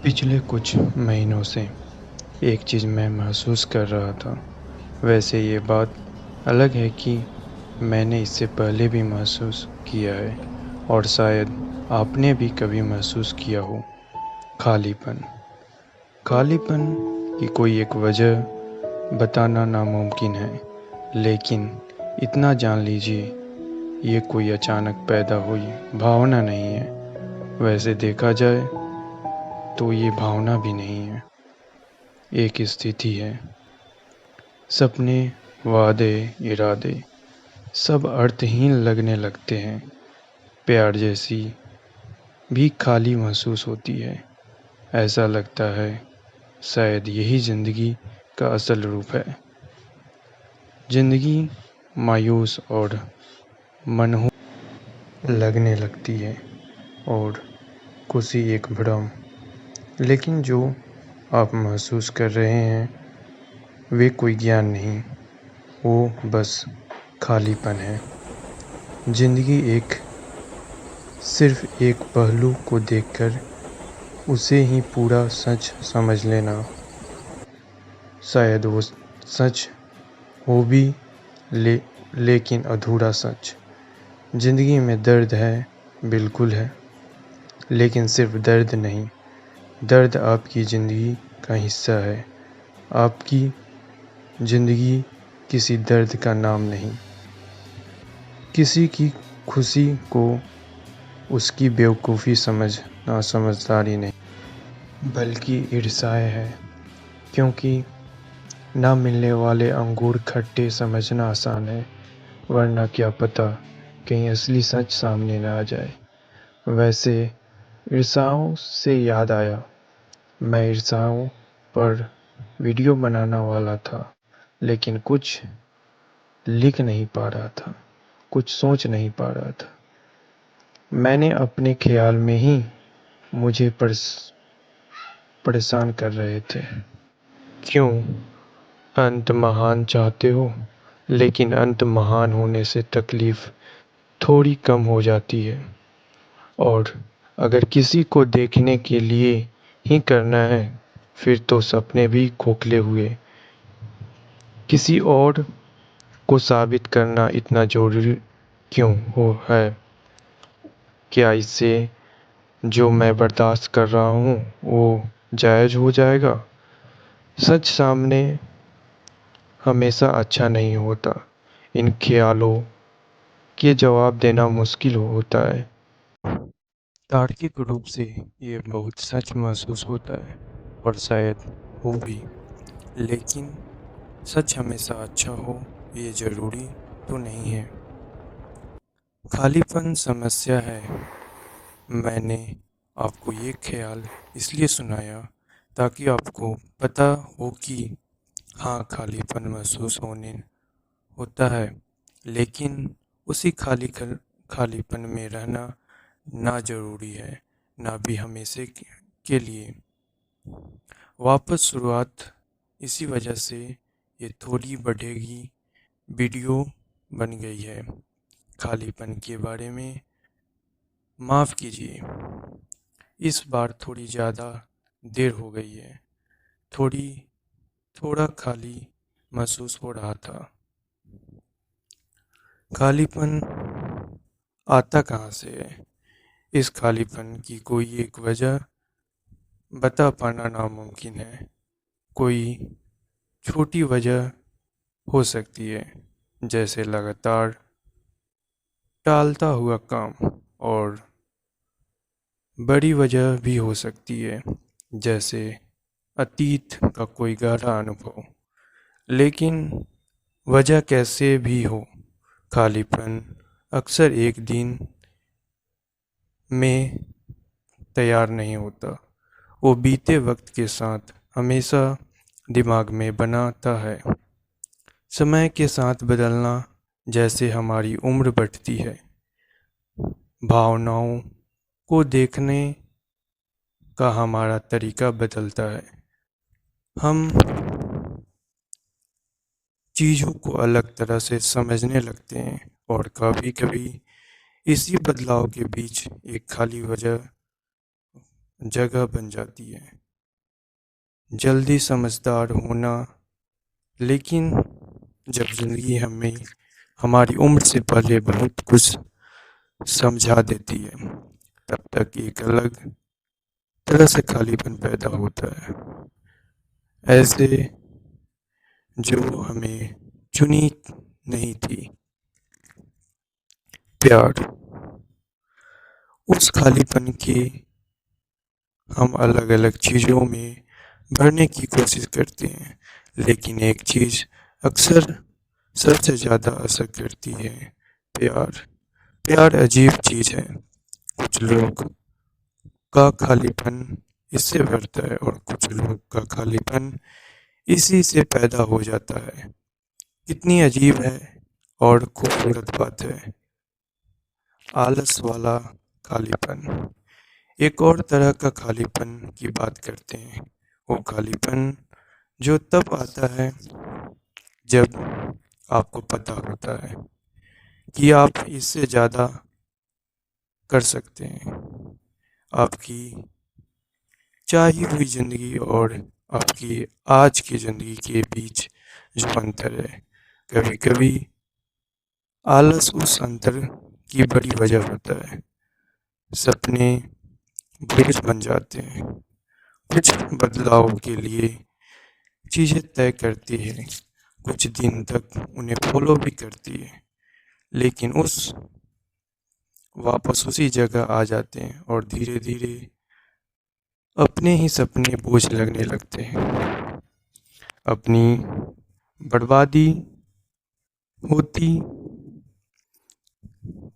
पिछले कुछ महीनों से एक चीज़ मैं महसूस कर रहा था। वैसे ये बात अलग है कि मैंने इससे पहले भी महसूस किया है और शायद आपने भी कभी महसूस किया हो। खालीपन। खालीपन की कोई एक वजह बताना नामुमकिन है, लेकिन इतना जान लीजिए, ये कोई अचानक पैदा हुई भावना नहीं है। वैसे देखा जाए तो ये भावना भी नहीं है, एक स्थिति है। सपने, वादे, इरादे सब अर्थहीन लगने लगते हैं। प्यार जैसी भी खाली महसूस होती है। ऐसा लगता है शायद यही ज़िंदगी का असल रूप है। ज़िंदगी मायूस और मनहूस लगने लगती है और खुशी एक भ्रम। लेकिन जो आप महसूस कर रहे हैं वे कोई ज्ञान नहीं, वो बस खालीपन है। ज़िंदगी एक सिर्फ एक पहलू को देखकर उसे ही पूरा सच समझ लेना। शायद वो सच हो भी लेकिन अधूरा सच। ज़िंदगी में दर्द है, बिल्कुल है, लेकिन सिर्फ दर्द नहीं। दर्द आपकी ज़िंदगी का हिस्सा है। आपकी ज़िंदगी किसी दर्द का नाम नहीं। किसी की खुशी को उसकी बेवकूफ़ी समझना समझदारी नहीं, बल्कि ईर्ष्या है। क्योंकि ना मिलने वाले अंगूर खट्टे समझना आसान है, वरना क्या पता कहीं असली सच सामने न आ जाए। वैसे ईर्ष्याओं से याद आया, मैं ईर्ष्याओं पर वीडियो बनाना वाला था, लेकिन कुछ लिख नहीं पा रहा था, कुछ सोच नहीं पा रहा था। मैंने अपने ख्याल में ही मुझे परेशान कर रहे थे। क्यों अंत महान चाहते हो, लेकिन अंत महान होने से तकलीफ थोड़ी कम हो जाती है। और अगर किसी को देखने के लिए ही करना है, फिर तो सपने भी खोखले हुए। किसी और को साबित करना इतना ज़रूरी क्यों हो है? क्या इससे जो मैं बर्दाश्त कर रहा हूँ वो जायज़ हो जाएगा? सच सामने हमेशा अच्छा नहीं होता। इन ख्यालों के जवाब देना मुश्किल होता है। तार्किक रूप से ये बहुत सच महसूस होता है और शायद हो भी, लेकिन सच हमेशा अच्छा हो ये ज़रूरी तो नहीं है। खालीपन समस्या है। मैंने आपको ये ख्याल इसलिए सुनाया ताकि आपको पता हो कि हाँ, खालीपन महसूस होने होता है, लेकिन उसी खालीपन में रहना ना ज़रूरी है, ना भी हमेशा के लिए। वापस शुरुआत इसी वजह से ये थोड़ी बढ़ेगी वीडियो बन गई है। खालीपन के बारे में माफ़ कीजिए, इस बार थोड़ी ज़्यादा देर हो गई है। थोड़ी थोड़ा खाली महसूस हो रहा था। खालीपन आता कहाँ से है? इस खालीपन की कोई एक वजह बता पाना नामुमकिन है। कोई छोटी वजह हो सकती है, जैसे लगातार टालता हुआ काम, और बड़ी वजह भी हो सकती है, जैसे अतीत का कोई गहरा अनुभव। लेकिन वजह कैसे भी हो, खालीपन अक्सर एक दिन में तैयार नहीं होता। वो बीते वक्त के साथ हमेशा दिमाग में बनाता है। समय के साथ बदलना, जैसे हमारी उम्र बढ़ती है, भावनाओं को देखने का हमारा तरीका बदलता है। हम चीज़ों को अलग तरह से समझने लगते हैं और कभी-कभी इसी बदलाव के बीच एक खाली वजह जगह बन जाती है। जल्दी समझदार होना, लेकिन जब जिंदगी हमें हमारी उम्र से पहले बहुत कुछ समझा देती है, तब तक एक अलग तरह से खालीपन पैदा होता है। ऐसे जो हमें चुनी नहीं थी। प्यार, उस खालीपन के हम अलग अलग चीज़ों में भरने की कोशिश करते हैं, लेकिन एक चीज़ अक्सर सबसे ज़्यादा असर करती है, प्यार। प्यार अजीब चीज़ है। कुछ लोग का खालीपन इससे भरता है और कुछ लोग का खालीपन इसी से पैदा हो जाता है। कितनी अजीब है और खूबसूरत बात है। आलस वाला खालीपन। एक और तरह का खालीपन की बात करते हैं। वो खालीपन जो तब आता है जब आपको पता होता है कि आप इससे ज़्यादा कर सकते हैं। आपकी चाही हुई ज़िंदगी और आपकी आज की ज़िंदगी के बीच जो अंतर है, कभी कभी आलस उस अंतर की बड़ी वजह होता है। सपने बोझ बन जाते हैं। कुछ बदलाव के लिए चीज़ें तय करती है, कुछ दिन तक उन्हें फॉलो भी करती है, लेकिन वापस उसी जगह आ जाते हैं और धीरे धीरे अपने ही सपने बोझ लगने लगते हैं। अपनी बर्बादी होती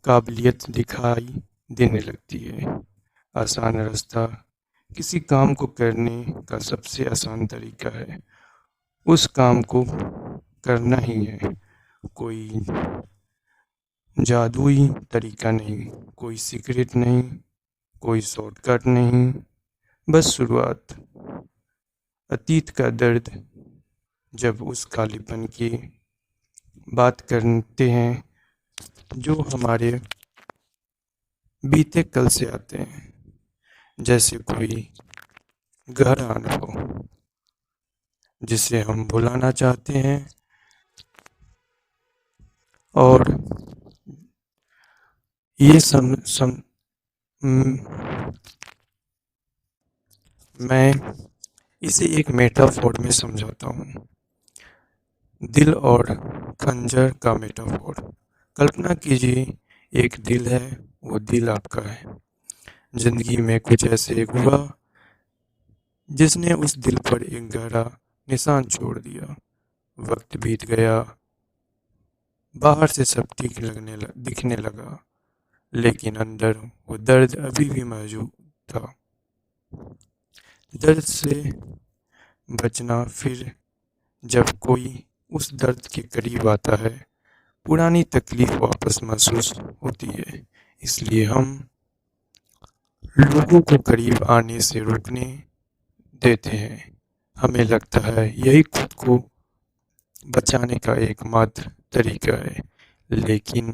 काबिलियत दिखाई देने लगती है। आसान रास्ता किसी काम को करने का सबसे आसान तरीका है। उस काम को करना ही है। कोई जादुई तरीका नहीं, कोई सीक्रेट नहीं, कोई शॉर्टकट नहीं, बस शुरुआत। अतीत का दर्द। जब उस खालीपन की बात करते हैं जो हमारे बीते कल से आते हैं, जैसे कोई गहरा अनुभव जिसे हम भुलाना चाहते हैं, और ये मैं इसे एक मेटाफोर में समझाता हूँ। दिल और खंजर का मेटाफोर। कल्पना कीजिए एक दिल है, वो दिल आपका है। जिंदगी में कुछ ऐसे हुआ जिसने उस दिल पर एक गहरा निशान छोड़ दिया। वक्त बीत गया, बाहर से सब ठीक दिखने लगा, लेकिन अंदर वो दर्द अभी भी मौजूद था। दर्द से बचना, फिर जब कोई उस दर्द के करीब आता है, पुरानी तकलीफ वापस महसूस होती है। इसलिए हम लोगों को करीब आने से रोकने देते हैं। हमें लगता है यही खुद को बचाने का एकमात्र तरीका है। लेकिन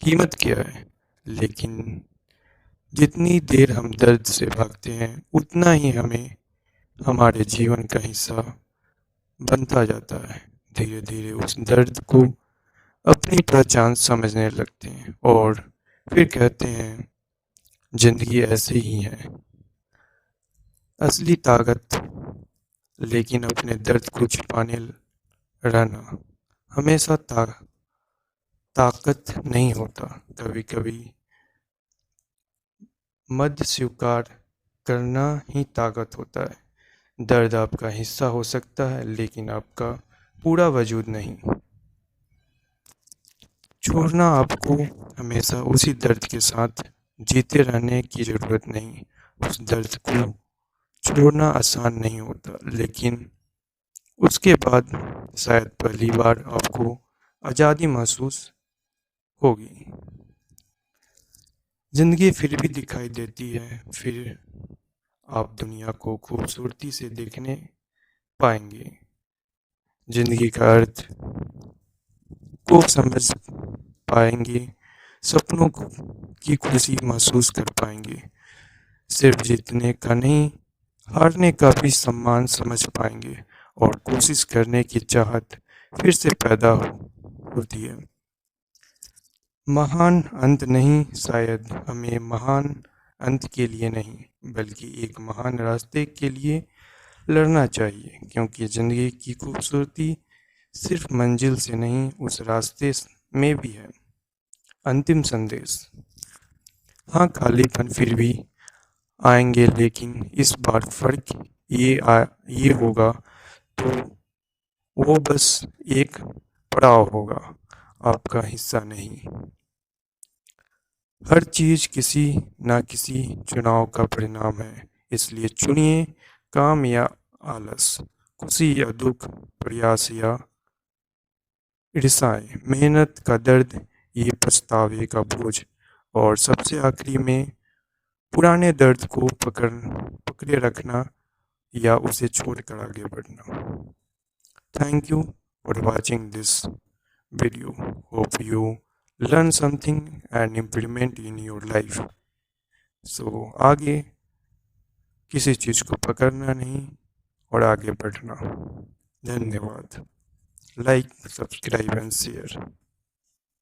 कीमत क्या है? लेकिन जितनी देर हम दर्द से भागते हैं, उतना ही हमें हमारे जीवन का हिस्सा बनता जाता है। धीरे धीरे उस दर्द को अपनी पहचान समझने लगते हैं और फिर कहते हैं जिंदगी ऐसे ही है। असली ताकत लेकिन अपने दर्द को छिपाने रहना हमेशा ताकत नहीं होता। कभी कभी मध्य स्वीकार करना ही ताकत होता है। दर्द आपका हिस्सा हो सकता है, लेकिन आपका पूरा वजूद नहीं। छोड़ना आपको हमेशा उसी दर्द के साथ जीते रहने की ज़रूरत नहीं। उस दर्द को छोड़ना आसान नहीं होता, लेकिन उसके बाद शायद पहली बार आपको आज़ादी महसूस होगी। ज़िंदगी फिर भी दिखाई देती है, फिर आप दुनिया को खूबसूरती से देखने पाएंगे। ज़िंदगी का अर्थ को समझ पाएंगे, सपनों की खुशी महसूस कर पाएंगे। सिर्फ जीतने का नहीं, हारने का भी सम्मान समझ पाएंगे और कोशिश करने की चाहत फिर से पैदा होती है। महान अंत नहीं, शायद हमें महान अंत के लिए नहीं बल्कि एक महान रास्ते के लिए लड़ना चाहिए, क्योंकि ज़िंदगी की खूबसूरती सिर्फ मंजिल से नहीं, उस रास्ते में भी है। अंतिम संदेश। हाँ, खालीपन फिर भी आएंगे, लेकिन इस बार फर्क ये होगा तो वो बस एक पड़ाव होगा, आपका हिस्सा नहीं। हर चीज किसी ना किसी चुनाव का परिणाम है, इसलिए चुनिए काम या आलस, खुशी या दुख, प्रयास या ईर्ष्याएं, मेहनत का दर्द, ये पछतावे का बोझ, और सबसे आखिरी में पुराने दर्द को पकड़े रखना या उसे छोड़कर आगे बढ़ना। Thank you for watching this video. Hope you learn something and implement in your life. So आगे किसी चीज़ को पकड़ना नहीं और आगे बढ़ना। धन्यवाद। Like, subscribe and share.